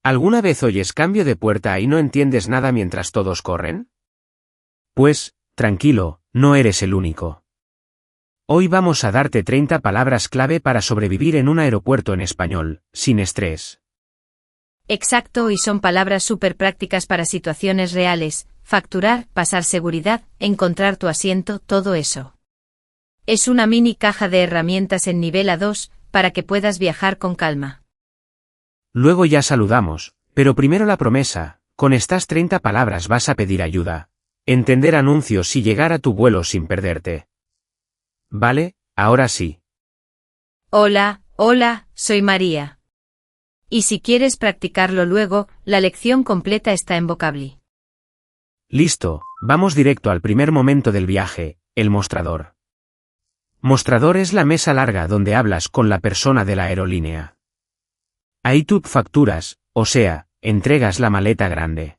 ¿Alguna vez oyes cambio de puerta y no entiendes nada mientras todos corren? Pues, tranquilo, no eres el único. Hoy vamos a darte 30 palabras clave para sobrevivir en un aeropuerto en español, sin estrés. Exacto, y son palabras súper prácticas para situaciones reales: facturar, pasar seguridad, encontrar tu asiento, todo eso. Es una mini caja de herramientas en nivel A2, para que puedas viajar con calma. Luego ya saludamos, pero primero la promesa: con estas 30 palabras vas a pedir ayuda, entender anuncios y llegar a tu vuelo sin perderte. Vale, ahora sí. Hola, soy María. Y si quieres practicarlo luego, la lección completa está en Vocably. Listo, vamos directo al primer momento del viaje, el mostrador. Mostrador es la mesa larga donde hablas con la persona de la aerolínea. Ahí tú facturas, o sea, entregas la maleta grande.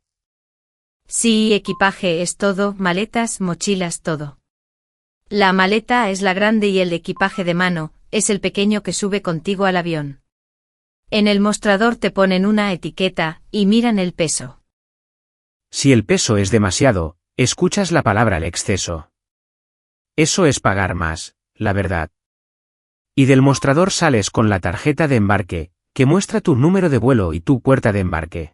Sí, equipaje es todo, maletas, mochilas, todo. La maleta es la grande y el equipaje de mano es el pequeño que sube contigo al avión. En el mostrador te ponen una etiqueta y miran el peso. Si el peso es demasiado, escuchas la palabra el exceso. Eso es pagar más, la verdad. Y del mostrador sales con la tarjeta de embarque, que muestra tu número de vuelo y tu puerta de embarque.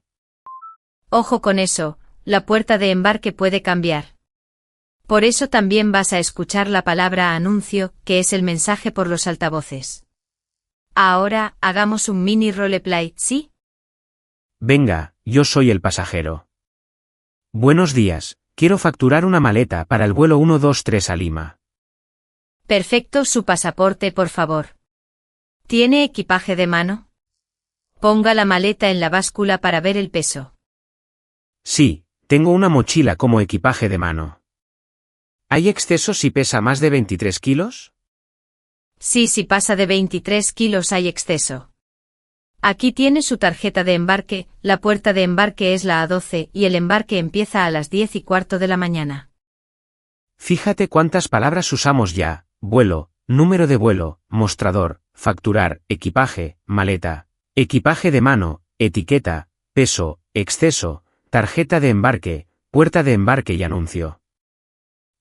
Ojo con eso, la puerta de embarque puede cambiar. Por eso también vas a escuchar la palabra anuncio, que es el mensaje por los altavoces. Ahora, hagamos un mini roleplay, ¿sí? Venga, yo soy el pasajero. Buenos días, quiero facturar una maleta para el vuelo 123 a Lima. Perfecto, su pasaporte, por favor. ¿Tiene equipaje de mano? Ponga la maleta en la báscula para ver el peso. Sí, tengo una mochila como equipaje de mano. ¿Hay exceso si pesa más de 23 kilos? Sí, si pasa de 23 kilos hay exceso. Aquí tiene su tarjeta de embarque, la puerta de embarque es la A12 y el embarque empieza a las 10:15 de la mañana. Fíjate cuántas palabras usamos ya: vuelo, número de vuelo, mostrador, facturar, equipaje, maleta, equipaje de mano, etiqueta, peso, exceso, tarjeta de embarque, puerta de embarque y anuncio.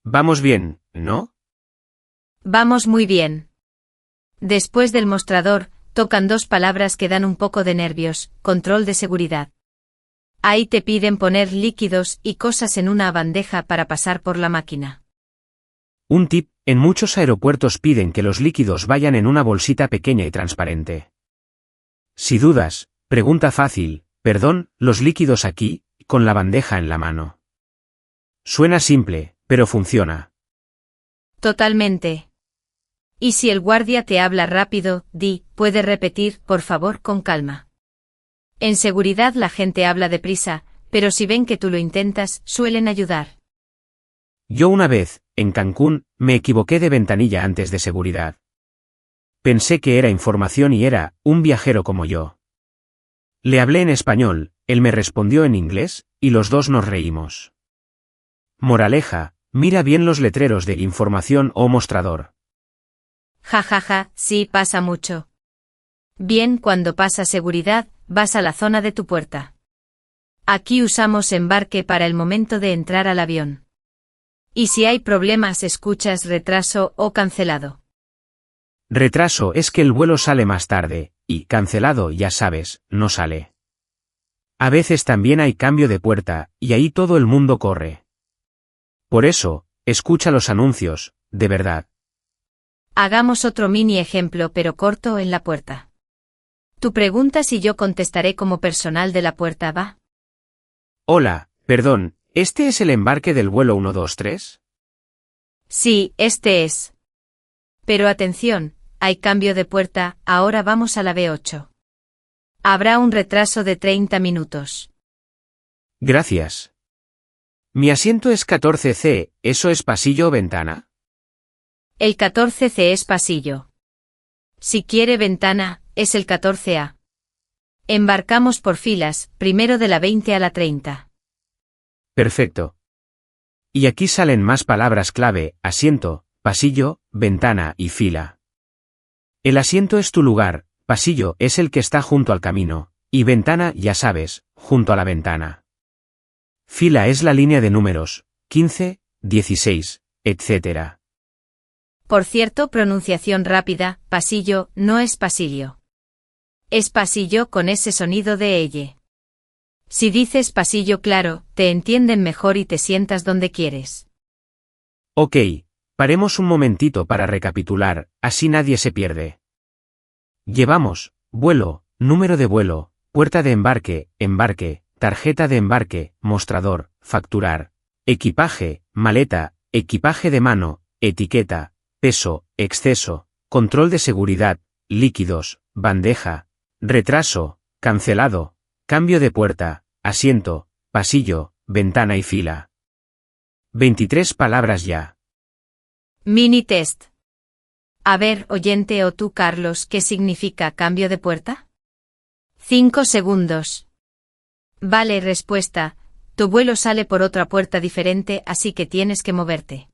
Vamos bien, ¿no? Vamos muy bien. Después del mostrador, tocan dos palabras que dan un poco de nervios: control de seguridad. Ahí te piden poner líquidos y cosas en una bandeja para pasar por la máquina. Un tip: en muchos aeropuertos piden que los líquidos vayan en una bolsita pequeña y transparente. Si dudas, pregunta fácil: perdón, ¿los líquidos aquí?, con la bandeja en la mano. Suena simple, pero funciona. Totalmente. Y si el guardia te habla rápido, di: ¿puede repetir, por favor, con calma? En seguridad la gente habla deprisa, pero si ven que tú lo intentas, suelen ayudar. Yo una vez, en Cancún, me equivoqué de ventanilla antes de seguridad. Pensé que era información y era un viajero como yo. Le hablé en español, él me respondió en inglés, y los dos nos reímos. Moraleja: mira bien los letreros de información o mostrador. Ja ja ja, sí pasa mucho. Bien, cuando pasa seguridad, vas a la zona de tu puerta. Aquí usamos embarque para el momento de entrar al avión. Y si hay problemas escuchas retraso o cancelado. Retraso es que el vuelo sale más tarde, y cancelado, ya sabes, no sale. A veces también hay cambio de puerta, y ahí todo el mundo corre. Por eso, escucha los anuncios, de verdad. Hagamos otro mini ejemplo pero corto en la puerta. Tú preguntas y yo contestaré como personal de la puerta, ¿va? Hola, perdón, ¿este es el embarque del vuelo 123? Sí, este es. Pero atención, hay cambio de puerta, ahora vamos a la B8. Habrá un retraso de 30 minutos. Gracias. Mi asiento es 14C, ¿eso es pasillo o ventana? El 14C es pasillo. Si quiere ventana, es el 14A. Embarcamos por filas, primero de la 20 a la 30. Perfecto. Y aquí salen más palabras clave: asiento, pasillo, ventana y fila. El asiento es tu lugar, pasillo es el que está junto al camino, Y ventana, ya sabes, junto a la ventana. Fila es la línea de números, 15, 16, etc. Por cierto, pronunciación rápida, pasillo, no es pasillo. Es pasillo con ese sonido de elle. Si dices pasillo claro, te entienden mejor y te sientas donde quieres. Ok, paremos un momentito para recapitular, así nadie se pierde. Llevamos, vuelo, número de vuelo, puerta de embarque, embarque, tarjeta de embarque, mostrador, facturar, equipaje, maleta, equipaje de mano, etiqueta, peso, exceso, control de seguridad, líquidos, bandeja, retraso, cancelado, cambio de puerta, asiento, pasillo, ventana y fila. 23 palabras ya. Mini test. A ver, oyente o tú, Carlos, ¿qué significa cambio de puerta? 5 segundos. Vale, respuesta. Tu vuelo sale por otra puerta diferente, así que tienes que moverte.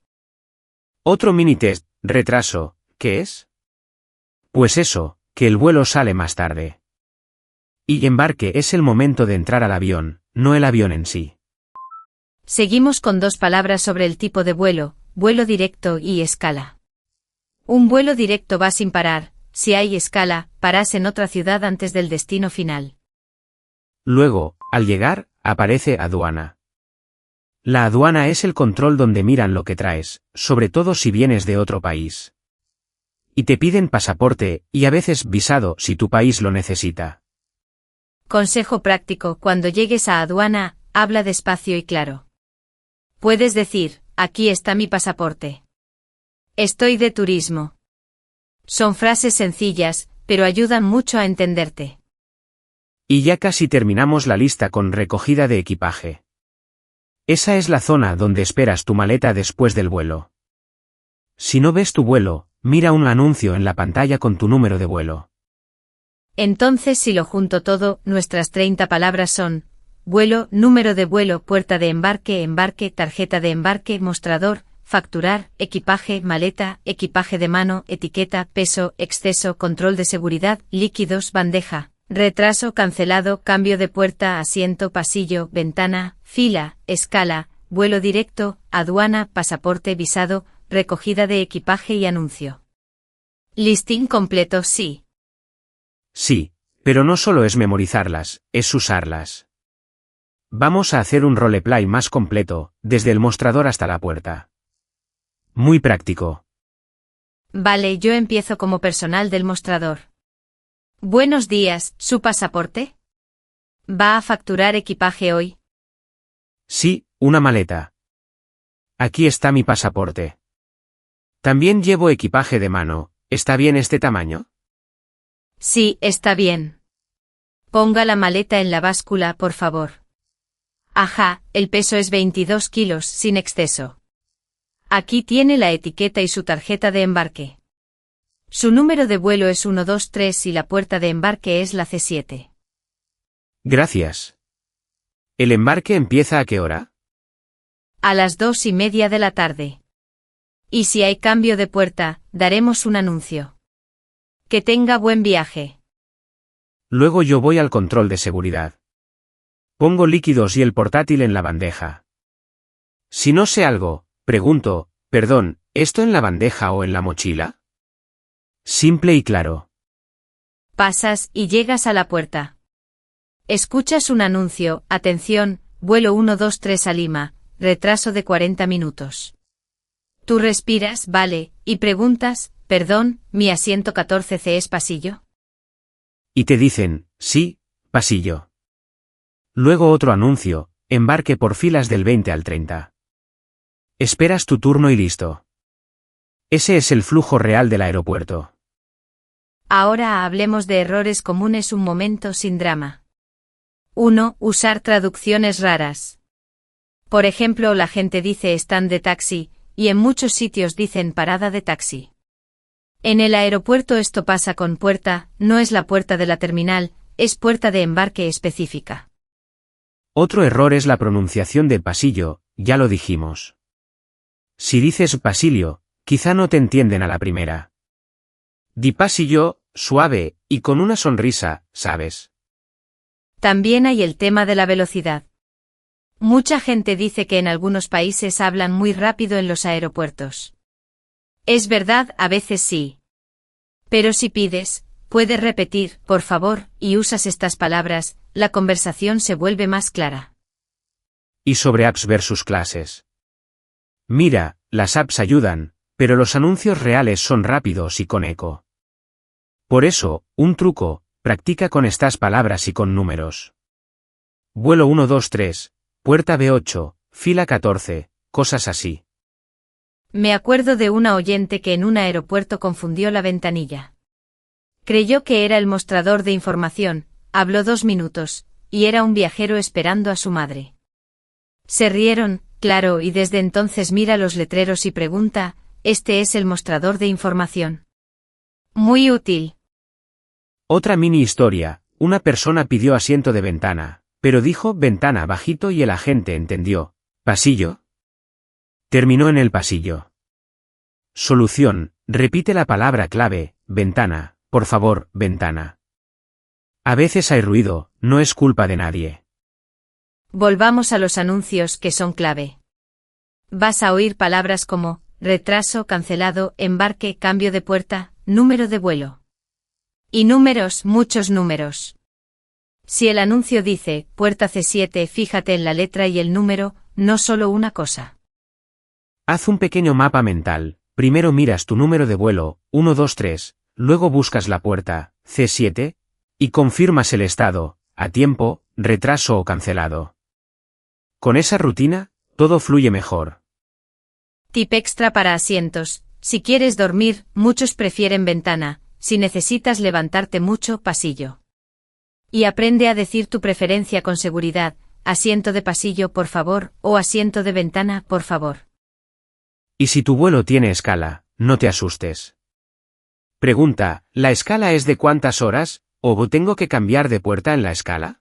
Otro mini test, retraso, ¿qué es? Pues eso, que el vuelo sale más tarde. Y embarque es el momento de entrar al avión, no el avión en sí. Seguimos con 2 palabras sobre el tipo de vuelo directo y escala. Un vuelo directo va sin parar, si hay escala, paras en otra ciudad antes del destino final. Luego, al llegar, aparece aduana. La aduana es el control donde miran lo que traes, sobre todo si vienes de otro país. Y te piden pasaporte, y a veces visado si tu país lo necesita. Consejo práctico: cuando llegues a aduana, habla despacio y claro. Puedes decir, aquí está mi pasaporte. Estoy de turismo. Son frases sencillas, pero ayudan mucho a entenderte. Y ya casi terminamos la lista con recogida de equipaje. Esa es la zona donde esperas tu maleta después del vuelo. Si no ves tu vuelo, mira un anuncio en la pantalla con tu número de vuelo. Entonces, si lo junto todo, nuestras 30 palabras son: vuelo, número de vuelo, puerta de embarque, embarque, tarjeta de embarque, mostrador, facturar, equipaje, maleta, equipaje de mano, etiqueta, peso, exceso, control de seguridad, líquidos, bandeja, retraso, cancelado, cambio de puerta, asiento, pasillo, ventana, fila, escala, vuelo directo, aduana, pasaporte, visado, recogida de equipaje y anuncio. Listín completo, sí. Sí, pero no solo es memorizarlas, es usarlas. Vamos a hacer un roleplay más completo, desde el mostrador hasta la puerta. Muy práctico. Vale, yo empiezo como personal del mostrador. Buenos días, ¿su pasaporte? ¿Va a facturar equipaje hoy? Sí, una maleta. Aquí está mi pasaporte. También llevo equipaje de mano, ¿está bien este tamaño? Sí, está bien. Ponga la maleta en la báscula, por favor. Ajá, el peso es 22 kilos, sin exceso. Aquí tiene la etiqueta y su tarjeta de embarque. Su número de vuelo es 123 y la puerta de embarque es la C7. Gracias. ¿El embarque empieza a qué hora? A las 2:30 de la tarde. Y si hay cambio de puerta, daremos un anuncio. Que tenga buen viaje. Luego yo voy al control de seguridad. Pongo líquidos y el portátil en la bandeja. Si no sé algo, pregunto, perdón, ¿esto en la bandeja o en la mochila? Simple y claro. Pasas y llegas a la puerta. Escuchas un anuncio: atención, vuelo 123 a Lima, retraso de 40 minutos. Tú respiras, vale, y preguntas, perdón, ¿mi asiento 14C es pasillo? Y te dicen, sí, pasillo. Luego otro anuncio, embarque por filas del 20 al 30. Esperas tu turno y listo. Ese es el flujo real del aeropuerto. Ahora hablemos de errores comunes un momento sin drama. 1. Usar traducciones raras. Por ejemplo, la gente dice stand de taxi, y en muchos sitios dicen parada de taxi. En el aeropuerto esto pasa con puerta, no es la puerta de la terminal, es puerta de embarque específica. Otro error es la pronunciación de pasillo, ya lo dijimos. Si dices pasillo, quizá no te entienden a la primera. Di pasillo, suave, y con una sonrisa, ¿sabes? También hay el tema de la velocidad. Mucha gente dice que en algunos países hablan muy rápido en los aeropuertos. Es verdad, a veces sí. Pero si pides, puedes repetir, por favor, y usas estas palabras, la conversación se vuelve más clara. Y sobre apps versus clases. Mira, las apps ayudan, pero los anuncios reales son rápidos y con eco. Por eso, un truco, practica con estas palabras y con números. Vuelo 123, puerta B8, fila 14, cosas así. Me acuerdo de una oyente que en un aeropuerto confundió la ventanilla. Creyó que era el mostrador de información, habló 2 minutos, y era un viajero esperando a su madre. Se rieron, claro, y desde entonces mira los letreros y pregunta, ¿este es el mostrador de información? Muy útil. Otra mini historia, una persona pidió asiento de ventana, pero dijo ventana bajito y el agente entendió, ¿pasillo? Terminó en el pasillo. Solución, repite la palabra clave, ventana, por favor, ventana. A veces hay ruido, no es culpa de nadie. Volvamos a los anuncios que son clave. Vas a oír palabras como retraso, cancelado, embarque, cambio de puerta, número de vuelo. Y números, muchos números. Si el anuncio dice puerta C7, fíjate en la letra y el número, no solo una cosa. Haz un pequeño mapa mental, primero miras tu número de vuelo, 123, luego buscas la puerta, C7, y confirmas el estado, a tiempo, retraso o cancelado. Con esa rutina, todo fluye mejor. Tip extra para asientos, si quieres dormir, muchos prefieren ventana, si necesitas levantarte mucho, pasillo. Y aprende a decir tu preferencia con seguridad, asiento de pasillo por favor, o asiento de ventana por favor. Y si tu vuelo tiene escala, no te asustes. Pregunta, ¿la escala es de cuántas horas, o tengo que cambiar de puerta en la escala?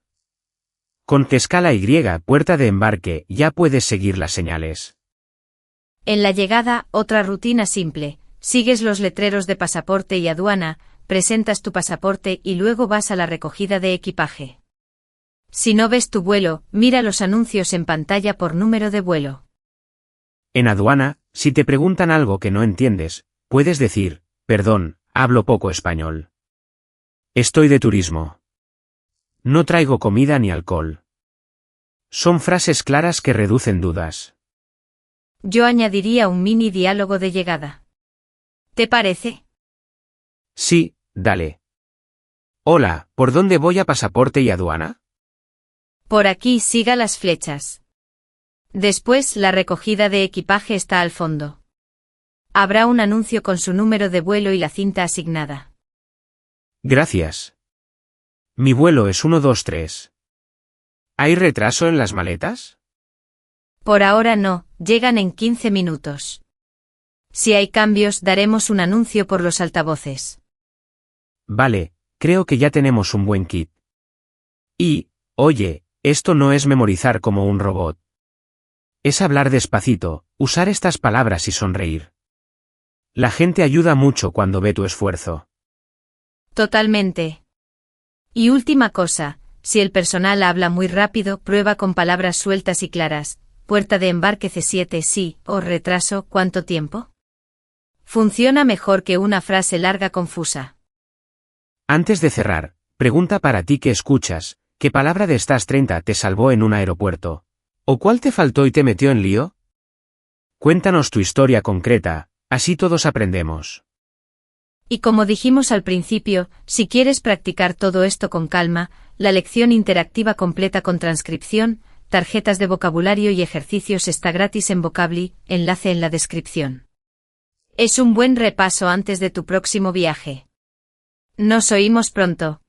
Con que escala Y, puerta de embarque, ya puedes seguir las señales. En la llegada, otra rutina simple, sigues los letreros de pasaporte y aduana, presentas tu pasaporte y luego vas a la recogida de equipaje. Si no ves tu vuelo, mira los anuncios en pantalla por número de vuelo. En aduana, si te preguntan algo que no entiendes, puedes decir, perdón, hablo poco español. Estoy de turismo. No traigo comida ni alcohol. Son frases claras que reducen dudas. Yo añadiría un mini diálogo de llegada. ¿Te parece? Sí, dale. Hola, ¿por dónde voy a pasaporte y aduana? Por aquí siga las flechas. Después, la recogida de equipaje está al fondo. Habrá un anuncio con su número de vuelo y la cinta asignada. Gracias. Mi vuelo es 123. ¿Hay retraso en las maletas? Por ahora no, llegan en 15 minutos. Si hay cambios, daremos un anuncio por los altavoces. Vale, creo que ya tenemos un buen kit. Y, oye, esto no es memorizar como un robot. Es hablar despacito, usar estas palabras y sonreír. La gente ayuda mucho cuando ve tu esfuerzo. Totalmente. Y última cosa, si el personal habla muy rápido, prueba con palabras sueltas y claras. Puerta de embarque C7 sí, o retraso, ¿cuánto tiempo? Funciona mejor que una frase larga confusa. Antes de cerrar, pregunta para ti que escuchas, ¿qué palabra de estas 30 te salvó en un aeropuerto? ¿O cuál te faltó y te metió en lío? Cuéntanos tu historia concreta, así todos aprendemos. Y como dijimos al principio, si quieres practicar todo esto con calma, la lección interactiva completa con transcripción, tarjetas de vocabulario y ejercicios está gratis en Vocably, enlace en la descripción. Es un buen repaso antes de tu próximo viaje. Nos oímos pronto.